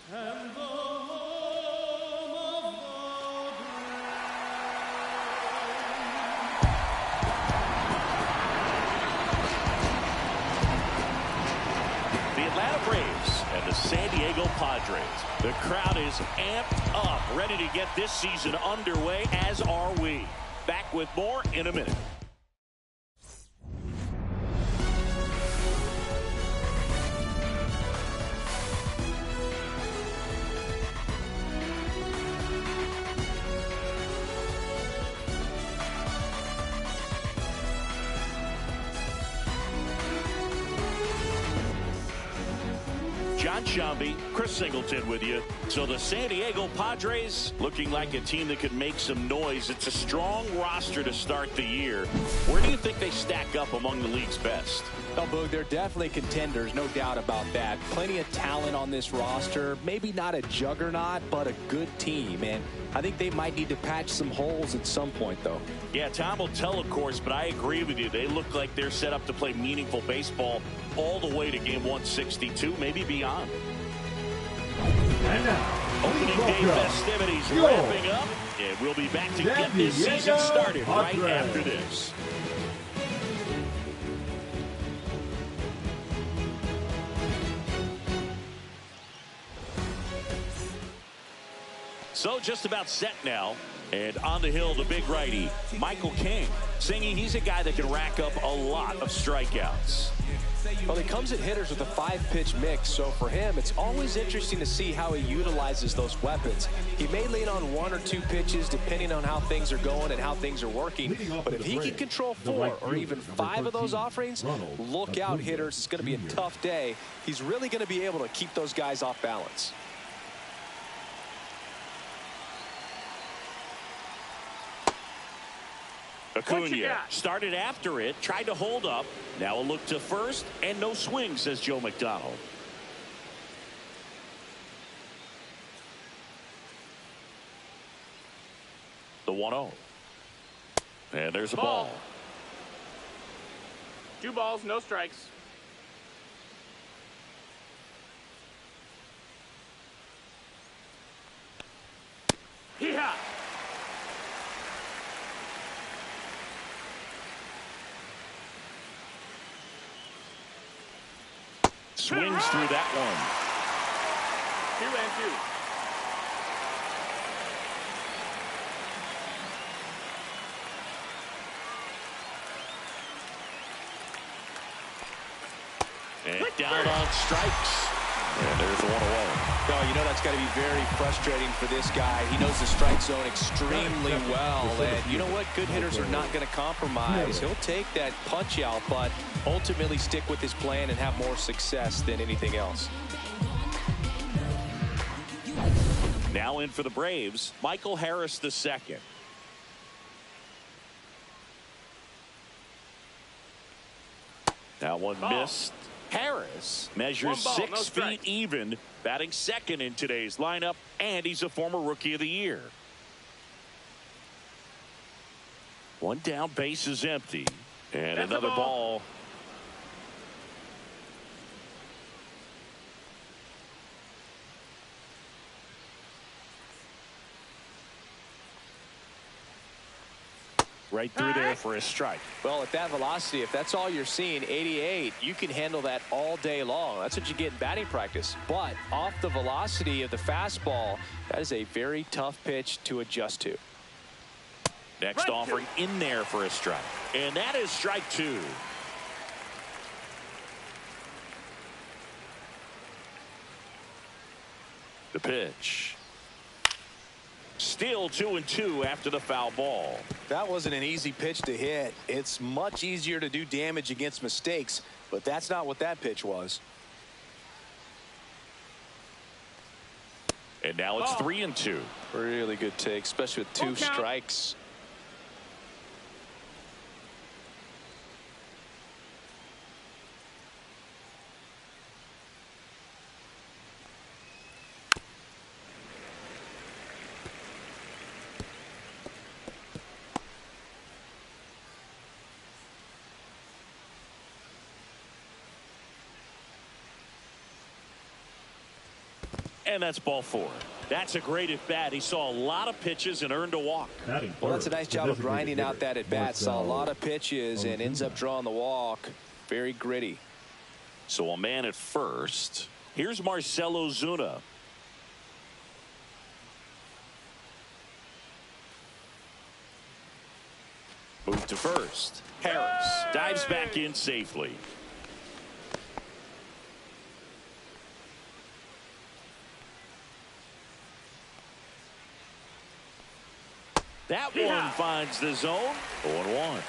And the home of the Atlanta Braves and the San Diego Padres. The crowd is amped up, ready to get this season underway, as are we. Back with more in a minute. John Shambi, Chris Singleton with you. So the San Diego Padres looking like a team that could make some noise. It's a strong roster to start the year. Where do you think they stack up among the league's best? Oh, Boog, they're definitely contenders, no doubt about that. Plenty of talent on this roster. Maybe not a juggernaut, but a good team. And I think they might need to patch some holes at some point, though. Yeah, time will tell, of course, but I agree with you. They look like they're set up to play meaningful baseball all the way to game 162, maybe beyond. And now, Opening day festivities wrapping up, and we'll be back to get this season started right after this. So just about set now. And on the hill, the big righty, Michael King. Singing, he's a guy that can rack up a lot of strikeouts. Well, he comes at hitters with a 5-pitch mix, so for him, it's always interesting to see how he utilizes those weapons. He may lean on 1 or 2 pitches depending on how things are going and how things are working, but if he can control 4 or even 5 of those offerings, look out, hitters. It's going to be a tough day. He's really going to be able to keep those guys off balance. Acuna started after it, tried to hold up. Now a look to first, and no swing, says Joe McDonald. The 1-0. And there's a ball. 2 balls, no strikes. Yeah. Swings through that one. 2-2. And down on strikes. And there's the 1 away. Oh, you know that's got to be very frustrating for this guy. He knows the strike zone extremely well. And you know what? Good hitters are not going to compromise. He'll take that punch out, but ultimately stick with his plan and have more success than anything else. Now in for the Braves, Michael Harris II. That one missed. Harris measures 6 feet even, batting second in today's lineup, and he's a former Rookie of the Year. One down, base is empty, and another ball. Right through there for a strike. Well, at that velocity, if that's all you're seeing, 88, you can handle that all day long. That's what you get in batting practice. But off the velocity of the fastball, that is a very tough pitch to adjust to. Next offering in there for a strike. And that is strike 2. The pitch. Still 2-2 after the foul ball. That wasn't an easy pitch to hit. It's much easier to do damage against mistakes, but that's not what that pitch was. And now it's 3-2. Really good take, especially with 2 strikes. And that's ball 4. That's a great at-bat. He saw a lot of pitches and earned a walk. Well, that's a nice job of grinding out that at-bat. Saw a lot of pitches and ends up drawing the walk. Very gritty. So a man at first. Here's Marcell Ozuna. Move to first. Harris dives back in safely. That one finds the zone. 0-1.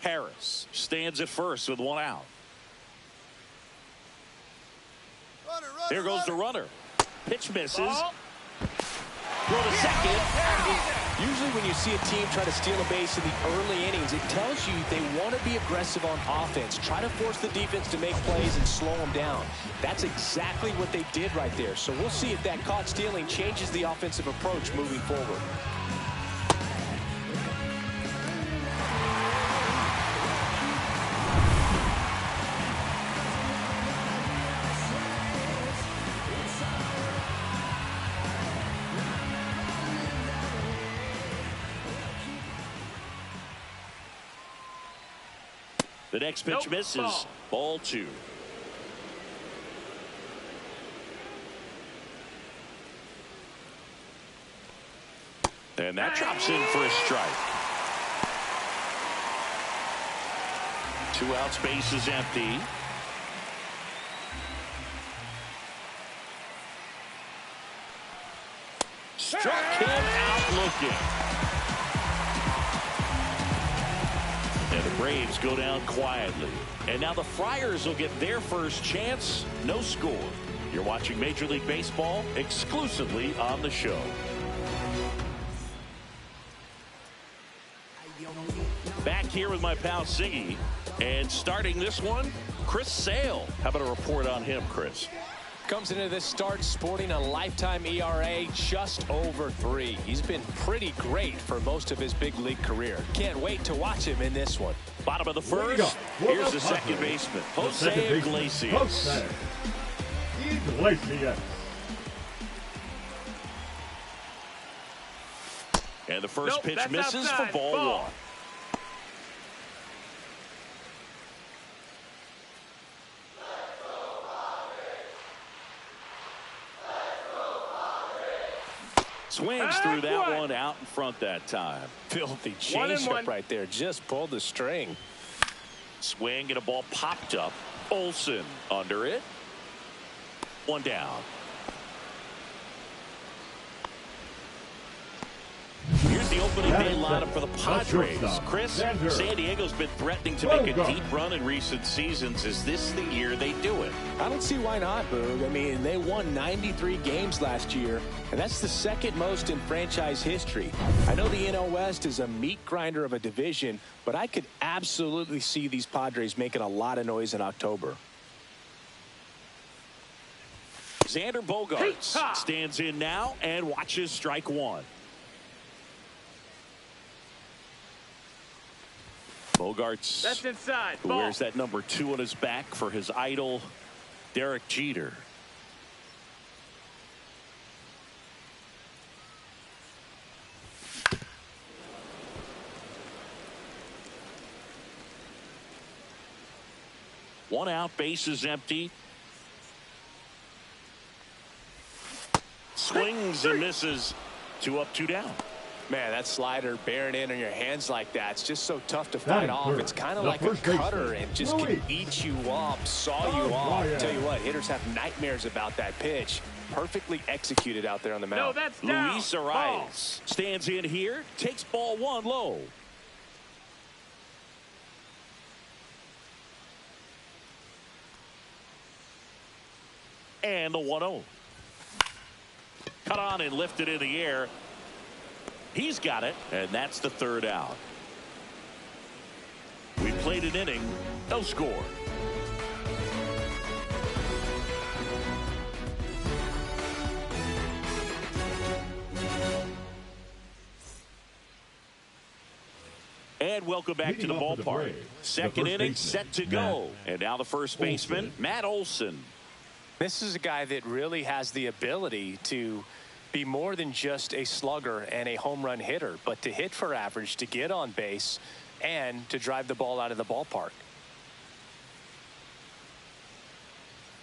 Harris stands at first with 1 out. Here goes the runner. Pitch misses. Throw to second. Usually when you see a team try to steal a base in the early innings, it tells you they want to be aggressive on offense. Try to force the defense to make plays and slow them down. That's exactly what they did right there. So we'll see if that caught stealing changes the offensive approach moving forward. The next pitch misses. Ball 2. And that drops in for a strike. 2 outs, base is empty. Struck him out looking. And the Braves go down quietly. And now the Friars will get their first chance. No score. You're watching Major League Baseball exclusively on the show. Back here with my pal Siggy. And starting this one, Chris Sale. How about a report on him, Chris? Comes into this start sporting a lifetime ERA just over 3. He's been pretty great for most of his big league career. Can't wait to watch him in this one. Bottom of the first. Here's the second baseman, Jose Iglesias. And the first pitch misses outside. for ball 1. Swings through that one out in front that time. Filthy changeup right there. Just pulled the string. Swing and a ball popped up. Olsen under it. 1 down. Here's the opening day lineup for the Padres. Chris, San Diego's been threatening to make a deep run in recent seasons. Is this the year they do it? I don't see why not, Boog. I mean, they won 93 games last year, and that's the second most in franchise history. I know the NL West is a meat grinder of a division, but I could absolutely see these Padres making a lot of noise in October. Xander Bogaerts stands in now and watches strike 1. Bogaerts, That's inside. who wears that number 2 on his back for his idol, Derek Jeter. One out, base is empty. Swings and misses. 2 up, 2 down. Man, that slider bearing in on your hands like that, it's just so tough to fight off. It's kind of like a cutter and just can eat you up, saw you off. Tell you what, hitters have nightmares about that pitch. Perfectly executed out there on the mound. No, that's down. Luis Arias stands in here, takes ball 1 low. And the 1-0. Cut on and lifted in the air. He's got it, and that's the 3rd out. We played an inning, no score. And welcome back to the ballpark. Second inning set to go. And now the first baseman, Matt Olson. This is a guy that really has the ability to be more than just a slugger and a home run hitter, but to hit for average, to get on base, and to drive the ball out of the ballpark.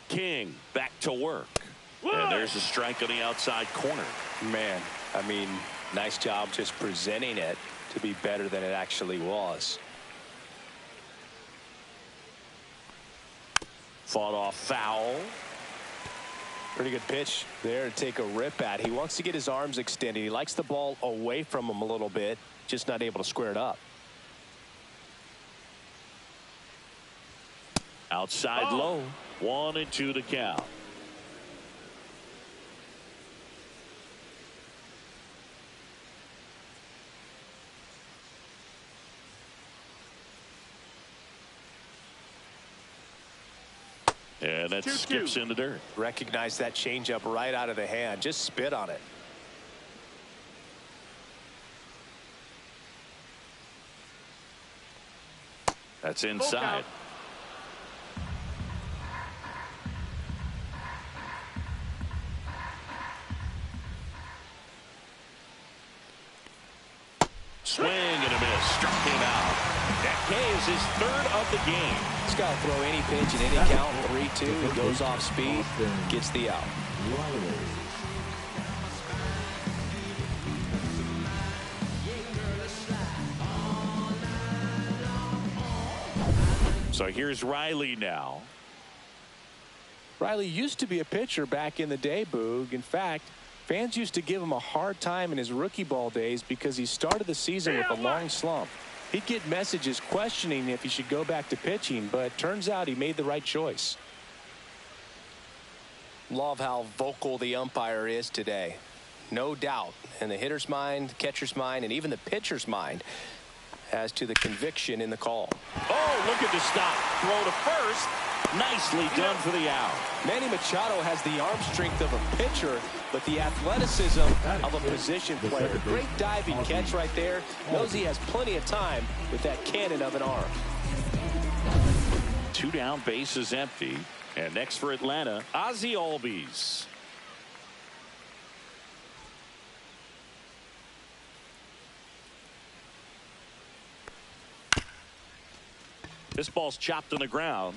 King back to work. And there's a strike on the outside corner. Man, I mean, nice job just presenting it to be better than it actually was. Fought off foul. Pretty good pitch there to take a rip at. He wants to get his arms extended. He likes the ball away from him a little bit, just not able to square it up. Outside low. 1-2 to count. And that skips in the dirt. Recognize that changeup right out of the hand. Just spit on it. That's inside. Swing and a miss. Struck him out. That K is his third of the game. He's got to throw any pitch in any count. 3-2. He goes off speed. Gets the out. So here's Riley now. Riley used to be a pitcher back in the day, Boog. In fact, fans used to give him a hard time in his rookie ball days because he started the season with a long slump. He'd get messages questioning if he should go back to pitching, but turns out he made the right choice. Love how vocal the umpire is today. No doubt in the hitter's mind, catcher's mind, and even the pitcher's mind as to the conviction in the call. Oh, look at the stop. Throw to first. Nicely done for the out. Manny Machado has the arm strength of a pitcher, but the athleticism of a position player. Great diving catch right there. Knows he has plenty of time with that cannon of an arm. 2 down, bases empty. And next for Atlanta, Ozzie Albies. This ball's chopped on the ground.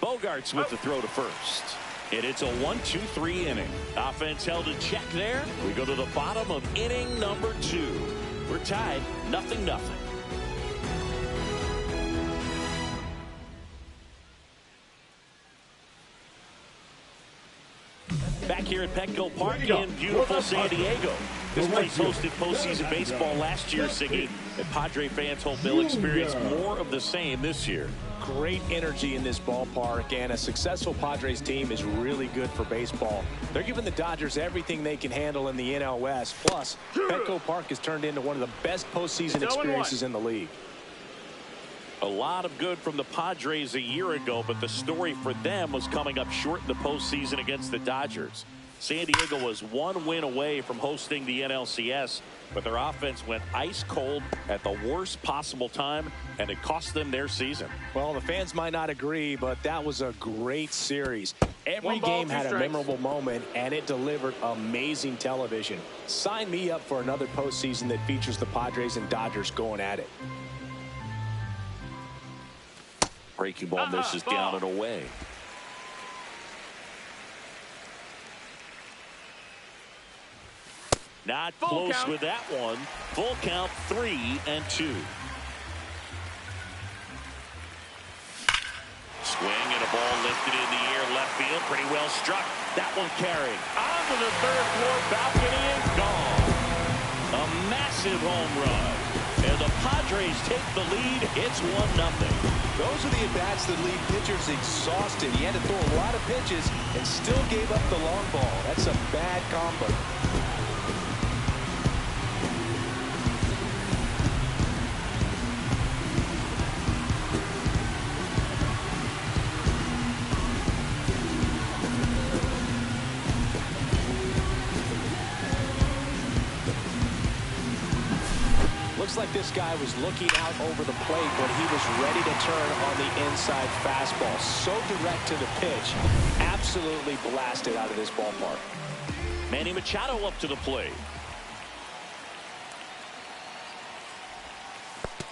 Bogarts with the throw to first. And it's a 1-2-3 inning. Offense held in check there. We go to the bottom of inning number 2. We're tied 0-0. Back here at Petco Park in beautiful San Diego. This place hosted postseason baseball last year, Siggy, and Padre fans hope they'll experience more of the same this year. Great energy in this ballpark, and a successful Padres team is really good for baseball. They're giving the Dodgers everything they can handle in the NL West. Plus, Petco Park has turned into one of the best postseason experiences in the league. A lot of good from the Padres a year ago, but the story for them was coming up short in the postseason against the Dodgers. San Diego was 1 win away from hosting the NLCS, but their offense went ice cold at the worst possible time, and it cost them their season. Well, the fans might not agree, but that was a great series. Every game had a memorable moment, and it delivered amazing television. Sign me up for another postseason that features the Padres and Dodgers going at it. Breaking ball misses down and away. Not close with that one. Full count, 3-2. Swing and a ball lifted in the air, left field, pretty well struck. That one carrying onto the third floor balcony and gone. A massive home run. And the Padres take the lead. It's 1-0. Those are the at-bats that leave pitchers exhausted. He had to throw a lot of pitches and still gave up the long ball. That's a bad combo. Looks like this guy was looking out over the plate, but he was ready to turn on the inside fastball. So direct to the pitch. Absolutely blasted out of this ballpark. Manny Machado up to the plate.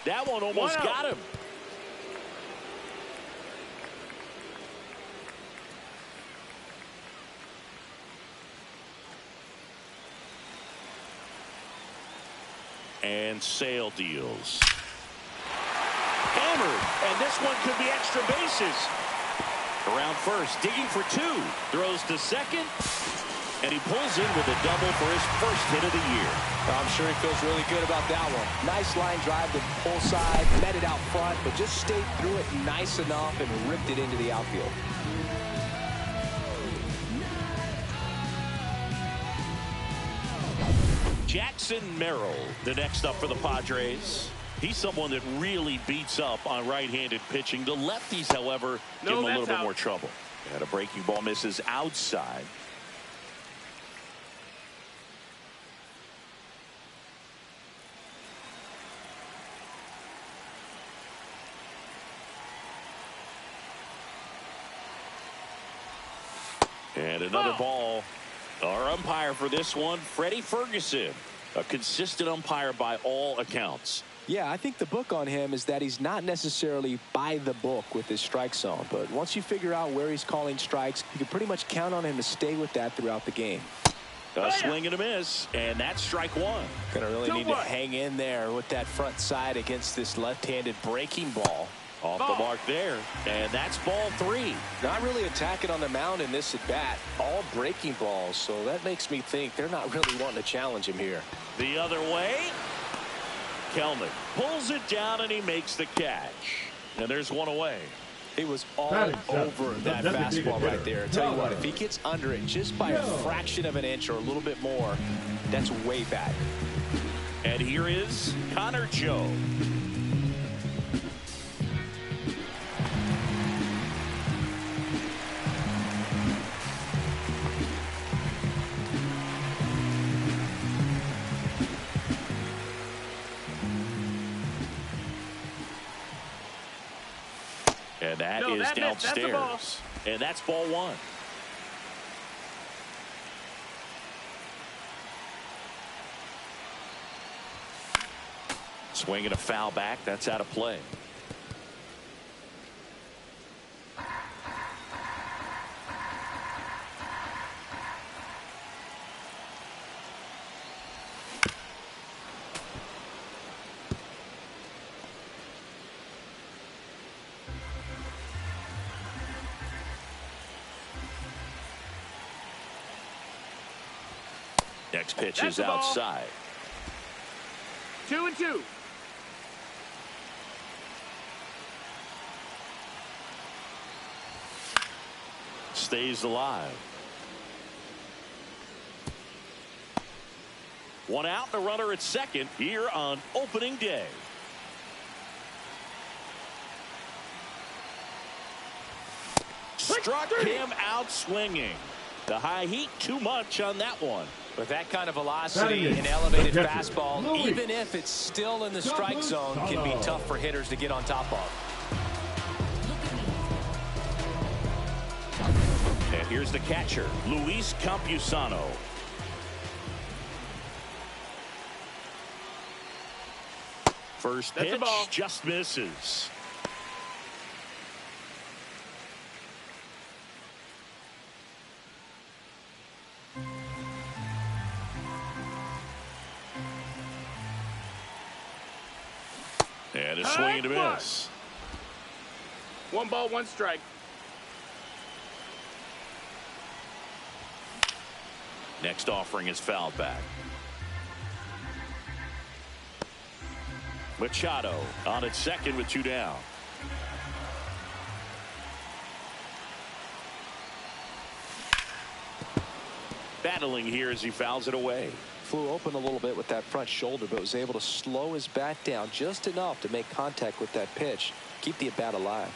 That one almost got him. And Sale deals. Hammered, and this one could be extra bases. Around first, digging for two. Throws to second, and he pulls in with a double for his first hit of the year. I'm sure he feels really good about that one. Nice line drive to pull side, met it out front, but just stayed through it nice enough and ripped it into the outfield. Jackson Merrill, the next up for the Padres. He's someone that really beats up on right-handed pitching. The lefties, however, give him a little bit more trouble. And a breaking ball misses outside. And another ball. Our umpire for this one, Freddie Ferguson, a consistent umpire by all accounts. Yeah, I think the book on him is that he's not necessarily by the book with his strike zone, but once you figure out where he's calling strikes, you can pretty much count on him to stay with that throughout the game. A swing and a miss, and that's strike one. Gonna really need to hang in there with that front side against this left-handed breaking ball. Off the mark there, and that's ball three. Not really attacking on the mound in this at-bat. All breaking balls, so that makes me think they're not really wanting to challenge him here. The other way. Kelnick pulls it down, and he makes the catch. And there's one away. He was all over that fastball right there. I tell you what, if he gets under it just by a fraction of an inch or a little bit more, that's way back. And here is Connor Joe. And that is downstairs. And that's ball one. Swinging a foul back. That's out of play. Next pitch is outside. 2-2. Stays alive. One out, and a runner at second here on opening day. Struck him out swinging. The high heat, too much on that one. With that kind of velocity and elevated fastball, even if it's still in the strike zone, can be tough for hitters to get on top of. And here's the catcher, Luis Campusano. First pitch just misses. And a swing and a miss. 1 ball, 1 strike. Next offering is fouled back. Machado on at second with 2 down. Battling here as he fouls it away. Flew open a little bit with that front shoulder, but was able to slow his bat down just enough to make contact with that pitch. Keep the at-bat alive.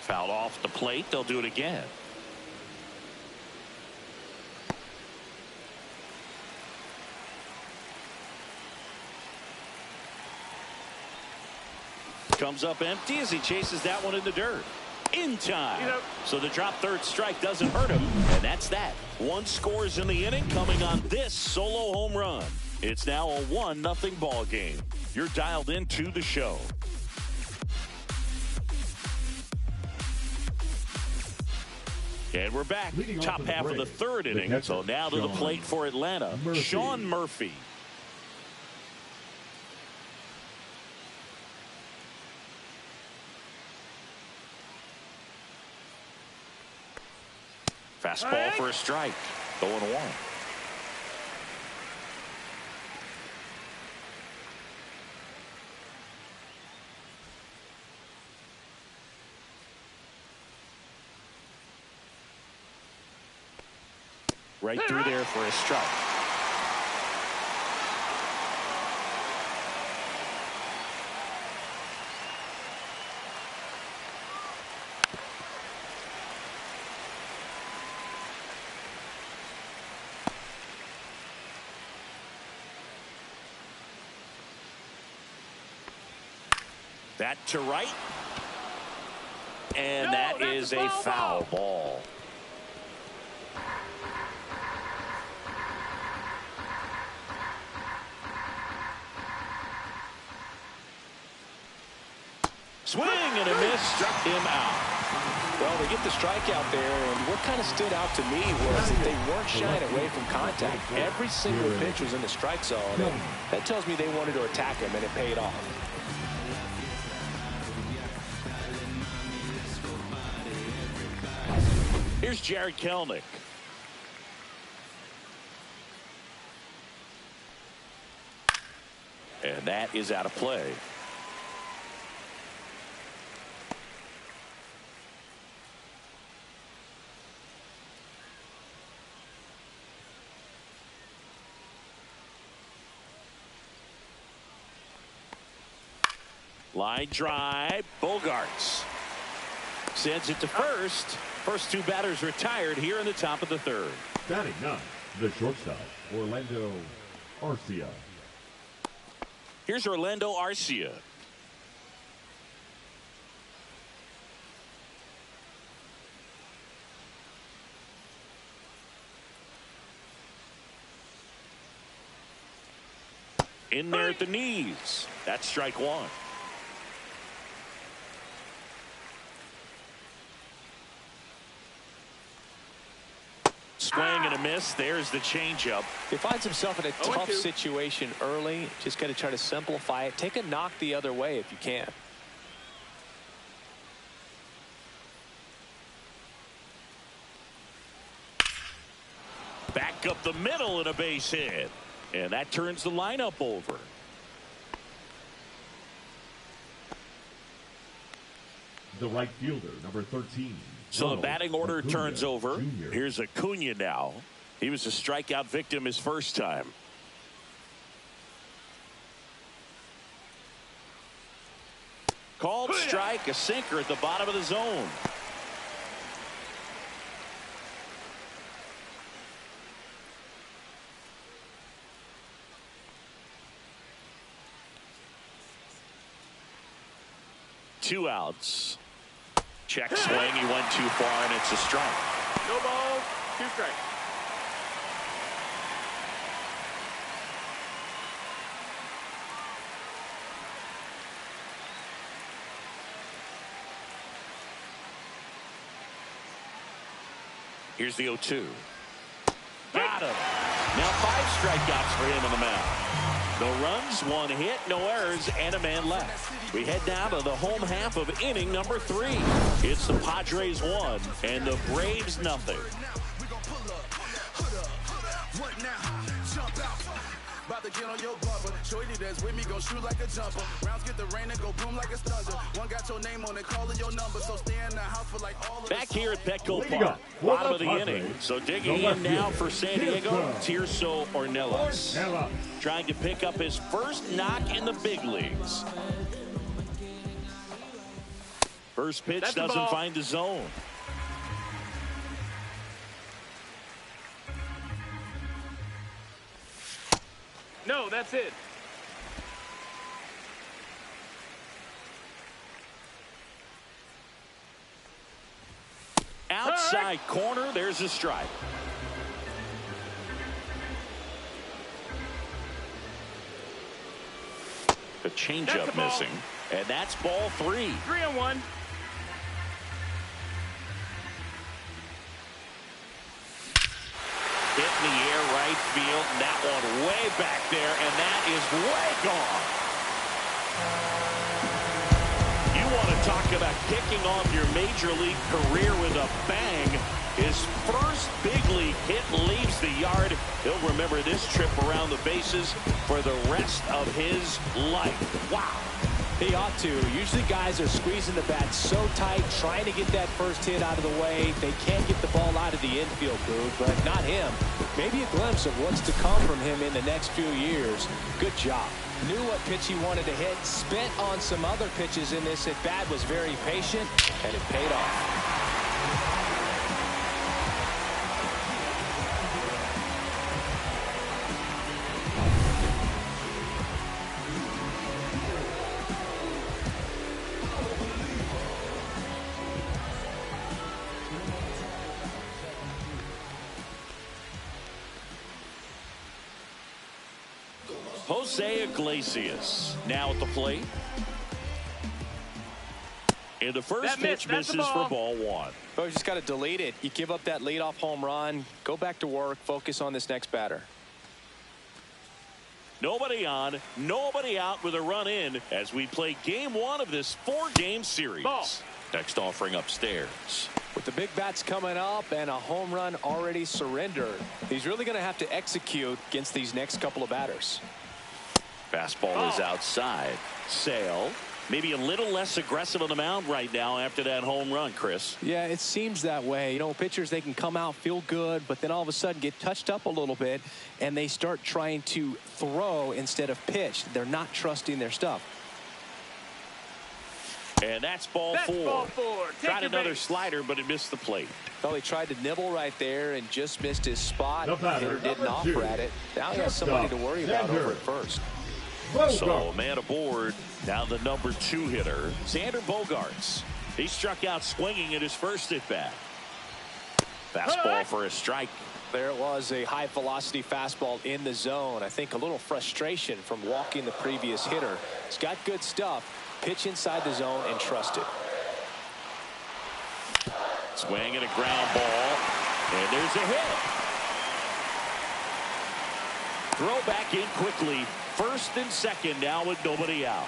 Fouled off the plate. They'll do it again. Comes up empty as he chases that one in the dirt. In time. So the drop third strike doesn't hurt him. And that's that. 1 scores in the inning coming on this solo home run. It's now a 1-0 ball game. You're dialed into the show. And we're back. Top half of the third inning. So now to the plate for Atlanta, Sean Murphy. Fastball for a strike. 0-1. Right through there for a strike. That to right. And that is a foul ball. Swing and a miss, struck him out. Well, they get the strikeout there, and what kind of stood out to me was that they weren't shying away from contact. Every single pitch was in the strike zone, and that tells me they wanted to attack him, and it paid off. Here's Jared Kelenic. And that is out of play. Line drive, Bogarts sends it to first. First 2 batters retired here in the top of the third. Batting 9, the shortstop, Orlando Arcia. Here's Orlando Arcia. In there at the knees. That's strike 1. Swing and a miss. There's the changeup. He finds himself in a tough situation early. Just got to try to simplify it. Take a knock the other way if you can. Back up the middle and a base hit. And that turns the lineup over. The right fielder, number 13. So the batting order turns over. Here's Acuna now. He was a strikeout victim his first time. Called strike, a sinker at the bottom of the zone. Two outs. Check swing. He went too far, and it's a strike. No ball, 2 strikes. Here's the 0-2. Got him. Now 5 strikeouts for him on the mound. No runs, 1 hit, no errors, and a man left. We head down to the home half of inning number 3. It's the Padres 1 and the Braves nothing. About to get on your bumper. Shorty that's with me go shoot like a jumper. Rounds get the rain and go boom like a thunder. One got your name on it, calling your number. So stay in the house for like all of back here at Petco Park. Bottom of the inning. So digging in now for San Diego, Tirso Ornelas. Trying to pick up his first knock in the big leagues. First pitch doesn't find the zone. No, that's it. outside corner. There's a strike. The changeup missing, and that's ball 3. 3-1. Hit in the air right field, and that one way back there, and that is way gone. You want to talk about kicking off your major league career with a bang. His first big league hit leaves the yard. He'll remember this trip around the bases for the rest of his life. Wow. He ought to. Usually guys are squeezing the bat so tight, trying to get that first hit out of the way. They can't get the ball out of the infield, Boog, but not him. Maybe a glimpse of what's to come from him in the next few years. Good job. Knew what pitch he wanted to hit. Spent on some other pitches in this at bat. Was very patient, and it paid off. Jose Iglesias now at the plate. And the first pitch misses for ball 1. Oh, you just got to delete it. You give up that leadoff home run. Go back to work. Focus on this next batter. Nobody on, nobody out with a run in as we play game 1 of this 4-game series. Ball. Next offering upstairs. With the big bats coming up and a home run already surrendered, he's really going to have to execute against these next couple of batters. Fastball is outside. Sale, maybe a little less aggressive on the mound right now after that home run, Chris. Yeah, it seems that way. You know, pitchers, they can come out, feel good, but then all of a sudden get touched up a little bit, and they start trying to throw instead of pitch. They're not trusting their stuff. And that's ball 4. Tried another slider, but it missed the plate. Well, he tried to nibble right there and just missed his spot. The hitter didn't offer at it. Now he has somebody to worry about over at first. So, man aboard. Now the number 2 hitter, Xander Bogaerts. He struck out swinging at his first at-bat. Fastball for a strike. There it was, a high-velocity fastball in the zone. I think a little frustration from walking the previous hitter. He's got good stuff. Pitch inside the zone and trust it. Swing and a ground ball. And there's a hit. Throw back in quickly. First and second now with nobody out.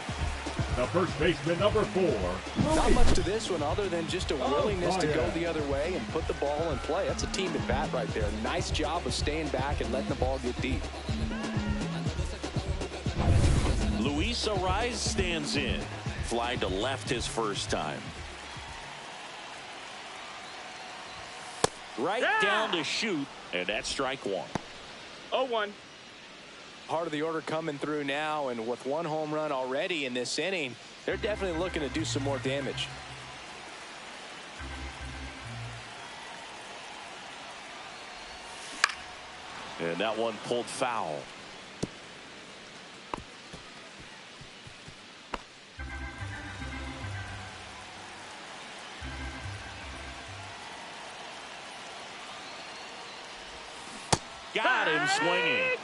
The first baseman, number 4. Not much to this one other than just a willingness to go the other way and put the ball in play. That's a team at bat right there. Nice job of staying back and letting the ball get deep. Luis Arraez stands in. Fly to left his first time. Right down to shoot, and that's strike 1. 0-1. Part of the order coming through now, and with 1 home run already in this inning, they're definitely looking to do some more damage. And that one pulled foul. Got him swinging.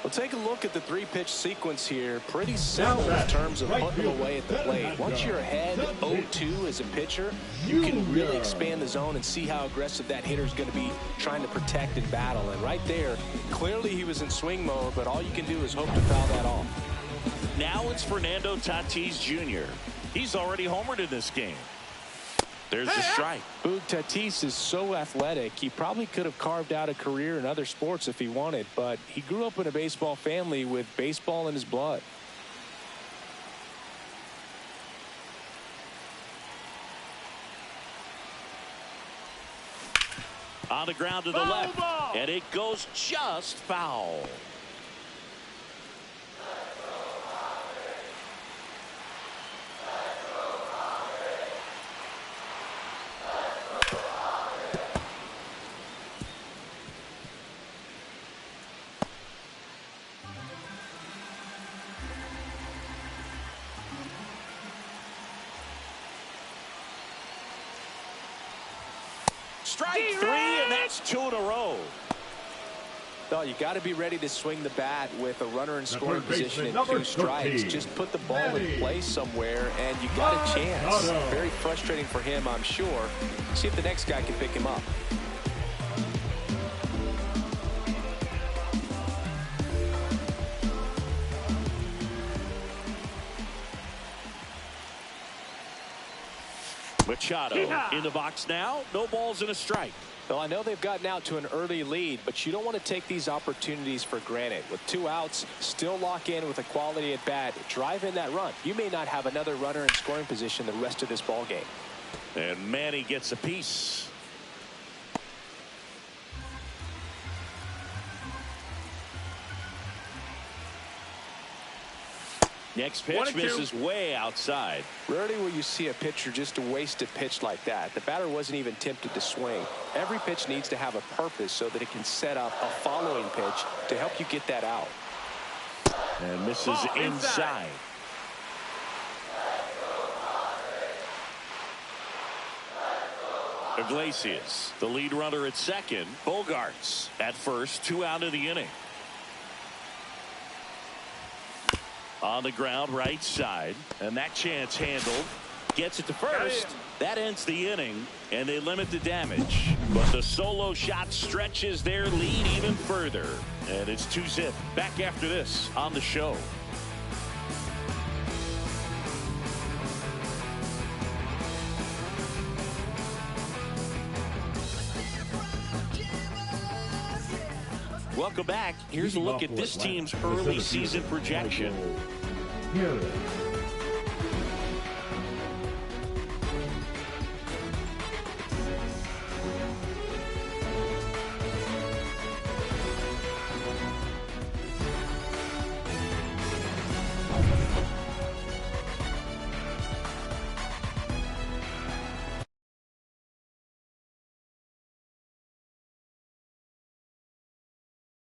Well, take a look at the 3-pitch sequence here. Pretty simple in terms of putting them away at the plate. Once you're ahead 0-2 as a pitcher, you can really expand the zone and see how aggressive that hitter's going to be trying to protect and battle. And right there, clearly he was in swing mode, but all you can do is hope to foul that off. Now it's Fernando Tatis Jr. He's already homered in this game. There's the strike. Boog, Tatis is so athletic. He probably could have carved out a career in other sports if he wanted, but he grew up in a baseball family with baseball in his blood. On the ground to the left, and it goes just foul. Strike three, and that's 2 in a row. No, you got to be ready to swing the bat with a runner in scoring position and 2 strikes. Just put the ball in place somewhere, and you got a chance. Very frustrating for him, I'm sure. See if the next guy can pick him up. Machado in the box now. No balls and a strike. Well, I know they've gotten out to an early lead, but you don't want to take these opportunities for granted. With 2 outs, still lock in with a quality at bat. Drive in that run. You may not have another runner in scoring position the rest of this ball game. And Manny gets a piece. Next pitch misses way outside. Rarely will you see a pitcher just waste a pitch like that. The batter wasn't even tempted to swing. Every pitch needs to have a purpose so that it can set up a following pitch to help you get that out. And misses inside. Iglesias, the lead runner at second. Bogarts at first, 2 out of the inning. On the ground, right side, and that chance handled. Gets it to first. That ends the inning, and they limit the damage. But the solo shot stretches their lead even further, and it's 2-zip. Back after this on the show. Welcome back. Here's a look at this team's early season projection. Here